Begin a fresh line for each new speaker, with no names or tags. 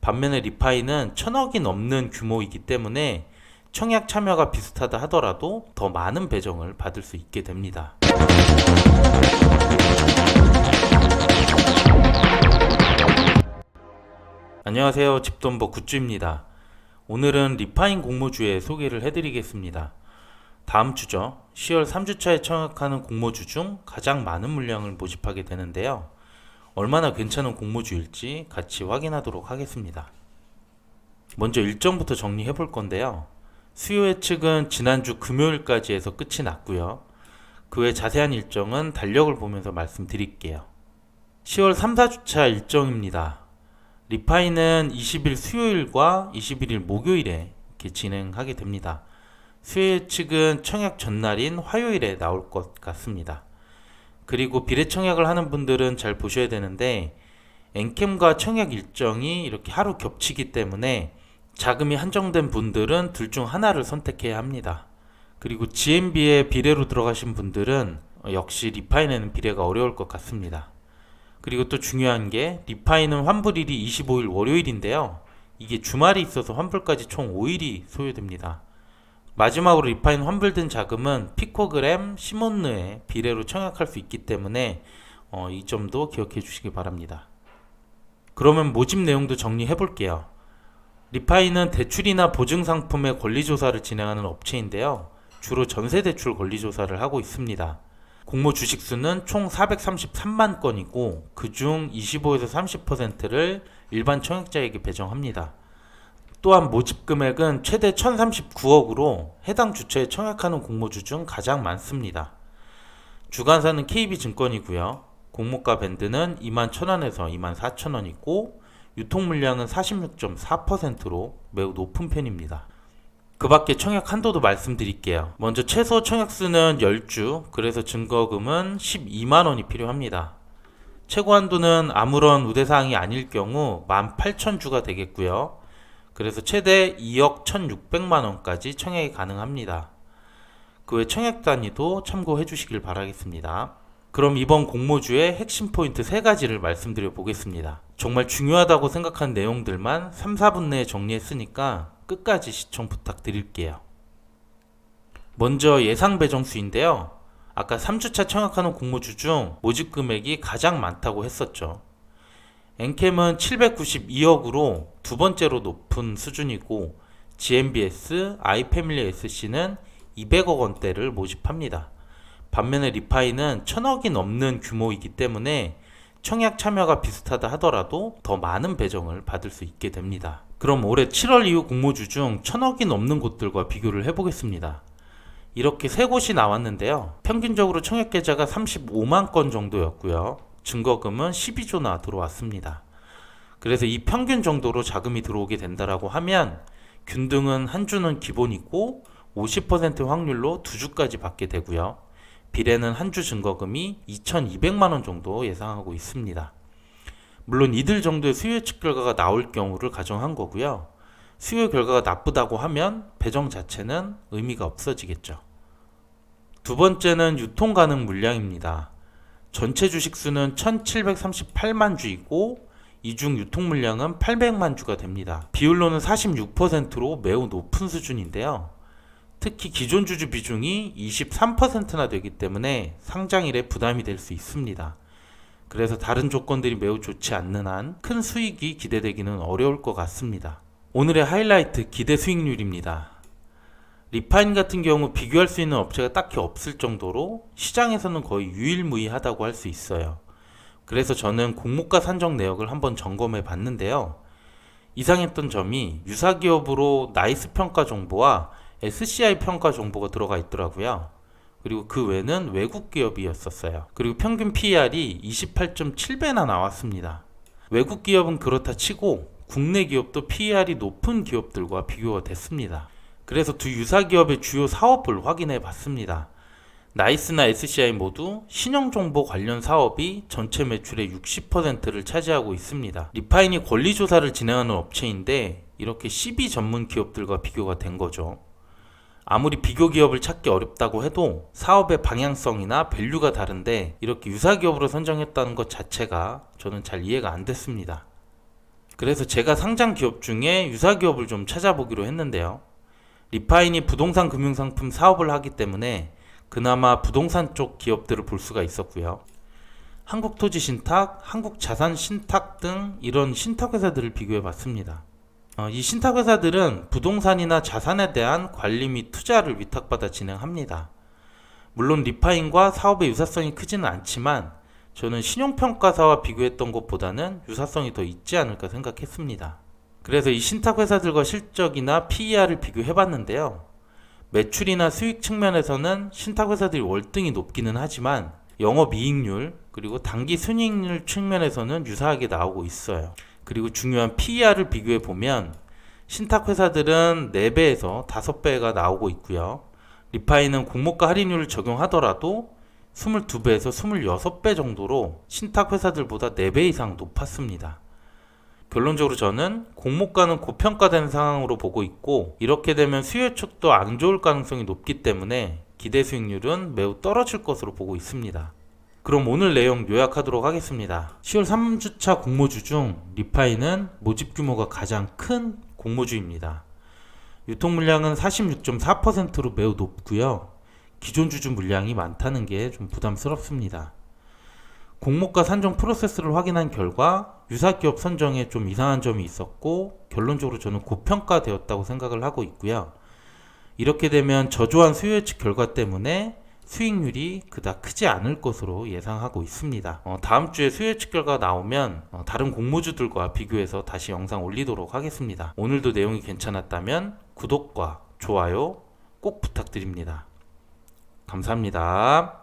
반면에 리파이는 1000억이 넘는 규모이기 때문에 청약 참여가 비슷하다 하더라도 더 많은 배정을 받을 수 있게 됩니다. 안녕하세요. 집돈버 굿즈입니다. 오늘은 리파인 공모주의 소개를 해드리겠습니다. 다음 주죠. 10월 3주차에 청약하는 공모주 중 가장 많은 물량을 모집하게 되는데요. 얼마나 괜찮은 공모주일지 같이 확인하도록 하겠습니다. 먼저 일정부터 정리해 볼 건데요. 수요 예측은 지난주 금요일까지 해서 끝이 났고요. 그 외 자세한 일정은 달력을 보면서 말씀드릴게요. 10월 3, 4주차 일정입니다. 리파이는 20일 수요일과 21일 목요일에 이렇게 진행하게 됩니다. 수요 예측은 청약 전날인 화요일에 나올 것 같습니다. 그리고 비례 청약을 하는 분들은 잘 보셔야 되는데 엔캠과 청약 일정이 이렇게 하루 겹치기 때문에 자금이 한정된 분들은 둘 중 하나를 선택해야 합니다. 그리고 GMB에 비례로 들어가신 분들은 역시 리파이는 비례가 어려울 것 같습니다. 그리고 또 중요한 게 리파이는 환불일이 25일 월요일인데요. 이게 주말이 있어서 환불까지 총 5일이 소요됩니다. 마지막으로 리파인 환불된 자금은 피코그램, 시몬느에 비례로 청약할 수 있기 때문에 이 점도 기억해 주시기 바랍니다. 그러면 모집 내용도 정리해 볼게요. 리파이는 대출이나 보증상품의 권리조사를 진행하는 업체인데요. 주로 전세대출 권리조사를 하고 있습니다. 공모 주식수는 총 433만 건이고 그중 25에서 30%를 일반 청약자에게 배정합니다. 또한 모집 금액은 최대 1039억으로 해당 주체에 청약하는 공모주 중 가장 많습니다. 주관사는 KB증권이고요. 공모가 밴드는 21,000원에서 24,000원이고 유통 물량은 46.4%로 매우 높은 편입니다. 그 밖에 청약 한도도 말씀드릴게요. 먼저 최소 청약수는 10주, 그래서 증거금은 12만원이 필요합니다. 최고 한도는 아무런 우대사항이 아닐 경우 18,000주가 되겠고요. 그래서 최대 2억 1,600만원까지 청약이 가능합니다. 그 외 청약 단위도 참고해 주시길 바라겠습니다. 그럼 이번 공모주의 핵심 포인트 3가지를 말씀드려 보겠습니다. 정말 중요하다고 생각한 내용들만 3, 4분 내에 정리했으니까 끝까지 시청 부탁드릴게요. 먼저 예상 배정수인데요. 아까 3주차 청약하는 공모주 중 모집 금액이 가장 많다고 했었죠. 엔캠은 792억으로 두 번째로 높은 수준이고 GMBS, 아이패밀리 SC는 200억 원대를 모집합니다. 반면에 리파이는 1000억이 넘는 규모이기 때문에 청약 참여가 비슷하다 하더라도 더 많은 배정을 받을 수 있게 됩니다. 그럼 올해 7월 이후 공모주 중 1000억이 넘는 곳들과 비교를 해보겠습니다. 이렇게 세 곳이 나왔는데요. 평균적으로 청약 계좌가 35만 건 정도였고요. 증거금은 12조나 들어왔습니다. 그래서 이 평균 정도로 자금이 들어오게 된다라고 하면 균등은 한 주는 기본이고 50% 확률로 두 주까지 받게 되고요. 비례는 한 주 증거금이 2,200만원 정도 예상하고 있습니다. 물론 이들 정도의 수요 예측 결과가 나올 경우를 가정한 거고요. 수요 결과가 나쁘다고 하면 배정 자체는 의미가 없어지겠죠. 두 번째는 유통 가능 물량입니다. 전체 주식수는 1738만 주이고 이 중 유통 물량은 800만 주가 됩니다. 비율로는 46%로 매우 높은 수준인데요. 특히 기존 주주 비중이 23%나 되기 때문에 상장일에 부담이 될 수 있습니다. 그래서 다른 조건들이 매우 좋지 않는 한 큰 수익이 기대되기는 어려울 것 같습니다. 오늘의 하이라이트 기대 수익률입니다. 리파인 같은 경우 비교할 수 있는 업체가 딱히 없을 정도로 시장에서는 거의 유일무이하다고 할 수 있어요. 그래서 저는 공모가 산정 내역을 한번 점검해 봤는데요. 이상했던 점이 유사기업으로 나이스 평가 정보와 SCI 평가 정보가 들어가 있더라고요. 그리고 그 외는 외국 기업이었었어요. 그리고 평균 PER이 28.7배나 나왔습니다. 외국 기업은 그렇다 치고 국내 기업도 PER이 높은 기업들과 비교가 됐습니다. 그래서 두 유사 기업의 주요 사업을 확인해 봤습니다. 나이스나 SCI 모두 신용정보 관련 사업이 전체 매출의 60%를 차지하고 있습니다. 리파인이 권리조사를 진행하는 업체인데 이렇게 CB 전문 기업들과 비교가 된 거죠. 아무리 비교 기업을 찾기 어렵다고 해도 사업의 방향성이나 밸류가 다른데 이렇게 유사 기업으로 선정했다는 것 자체가 저는 잘 이해가 안 됐습니다. 그래서 제가 상장 기업 중에 유사 기업을 좀 찾아보기로 했는데요. 리파인이 부동산 금융상품 사업을 하기 때문에 그나마 부동산 쪽 기업들을 볼 수가 있었고요. 한국토지신탁, 한국자산신탁 등 이런 신탁회사들을 비교해 봤습니다. 이 신탁회사들은 부동산이나 자산에 대한 관리 및 투자를 위탁받아 진행합니다. 물론 리파인과 사업의 유사성이 크지는 않지만 저는 신용평가사와 비교했던 것보다는 유사성이 더 있지 않을까 생각했습니다. 그래서 이 신탁회사들과 실적이나 PER을 비교해 봤는데요. 매출이나 수익 측면에서는 신탁회사들이 월등히 높기는 하지만 영업이익률 그리고 단기 순이익률 측면에서는 유사하게 나오고 있어요. 그리고 중요한 PER을 비교해 보면 신탁회사들은 4배에서 5배가 나오고 있고요. 리파인은 공모가 할인율을 적용하더라도 22배에서 26배 정도로 신탁회사들보다 4배 이상 높았습니다. 결론적으로 저는 공모가는 고평가된 상황으로 보고 있고, 이렇게 되면 수요 측도 안 좋을 가능성이 높기 때문에 기대 수익률은 매우 떨어질 것으로 보고 있습니다. 그럼 오늘 내용 요약하도록 하겠습니다. 10월 3주차 공모주 중 리파인은 모집 규모가 가장 큰 공모주입니다. 유통 물량은 46.4%로 매우 높고요. 기존 주주 물량이 많다는 게 좀 부담스럽습니다. 공모가 산정 프로세스를 확인한 결과 유사기업 선정에 좀 이상한 점이 있었고, 결론적으로 저는 고평가되었다고 생각을 하고 있고요. 이렇게 되면 저조한 수요 예측 결과 때문에 수익률이 그닥 크지 않을 것으로 예상하고 있습니다. 다음 주에 수요 예측 결과가 나오면 다른 공모주들과 비교해서 다시 영상 올리도록 하겠습니다. 오늘도 내용이 괜찮았다면 구독과 좋아요 꼭 부탁드립니다. 감사합니다.